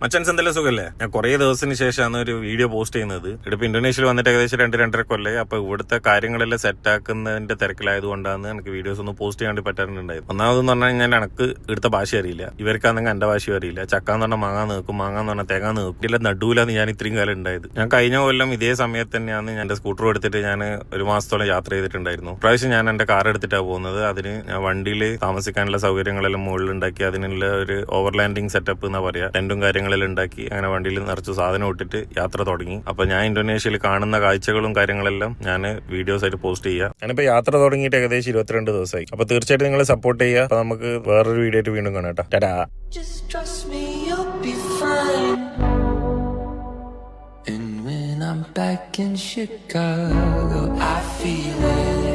മച്ചാൻസ് എന്തെല്ലാം സുഖല്ലേ? ഞാൻ കുറെ ദിവസത്തിന് ശേഷമാണ് ഒരു വീഡിയോ പോസ്റ്റ് ചെയ്യുന്നത്. ഇവിടെ ഇന്തോനേഷ്യയിൽ വന്നിട്ട് ഏകദേശം 2-2.5 കൊല്ലേ. അപ്പൊ ഇവിടുത്തെ കാര്യങ്ങളെല്ലാം സെറ്റ് ആക്കുന്നതിന്റെ തിരക്കിലായതുകൊണ്ടാണ് എനിക്ക് വീഡിയോസ് ഒന്നും പോസ്റ്റ് ചെയ്യാൻ പറ്റാറുണ്ടായത്. ഒന്നാമതെന്ന് പറഞ്ഞാൽ ഞാൻ എനിക്ക് ഇവിടുത്തെ ഭാഷ അറിയില്ല, ഇവർക്കാണെങ്കിൽ എന്റെ ഭാഷയും അറിയില്ല. ചക്കാന്ന് പറഞ്ഞാൽ മാങ്ങാൻ നിൽക്കും, മാങ്ങാന്ന് പറഞ്ഞാൽ തേങ്ങാൻ നിൽക്കും. ഇതിലെ നടുവിലാണ് ഞാൻ ഇത്രയും കാലം ഉണ്ടായത്. ഞാൻ കഴിഞ്ഞ കൊല്ലം ഇതേ സമയത്ത് തന്നെയാണ് ഞാൻ എന്റെ സ്കൂട്ടർ എടുത്തിട്ട് ഞാൻ 1 മാസത്തോളം യാത്ര ചെയ്തിട്ടുണ്ടായിരുന്നു. പ്രാവശ്യം ഞാൻ എന്റെ കാർ എടുത്തിട്ടാണ് പോകുന്നത്. അതിന് ഞാൻ വണ്ടിയിൽ താമസിക്കാനുള്ള സൗകര്യങ്ങളെല്ലാം മുകളിൽ ഉണ്ടാക്കി അതിനുള്ള ഒരു ഓവർലാൻഡിങ് സെറ്റപ്പ് എന്നാ പറയാ, ടെന്റും കാര്യങ്ങളെല്ലാം ഉണ്ടാക്കി അങ്ങനെ വണ്ടിയിൽ നിറച്ച് സാധനം ഇട്ടിട്ട് യാത്ര തുടങ്ങി. അപ്പൊ ഞാൻ ഇന്തോനേഷ്യയിൽ കാണുന്ന കാഴ്ചകളും കാര്യങ്ങളെല്ലാം ഞാൻ വീഡിയോസ് ആയിട്ട് പോസ്റ്റ് ചെയ്യാം. ഞാനിപ്പോ യാത്ര തുടങ്ങിയിട്ട് ഏകദേശം 22 ദിവസമായി. അപ്പൊ തീർച്ചയായിട്ടും നിങ്ങൾ സപ്പോർട്ട് ചെയ്യുക. അപ്പൊ നമുക്ക് വേറൊരു വീഡിയോ ആയിട്ട് വീണ്ടും കാണാം. Tata. Just trust me, you'll be fine. And when I'm back in Chicago, I feel it.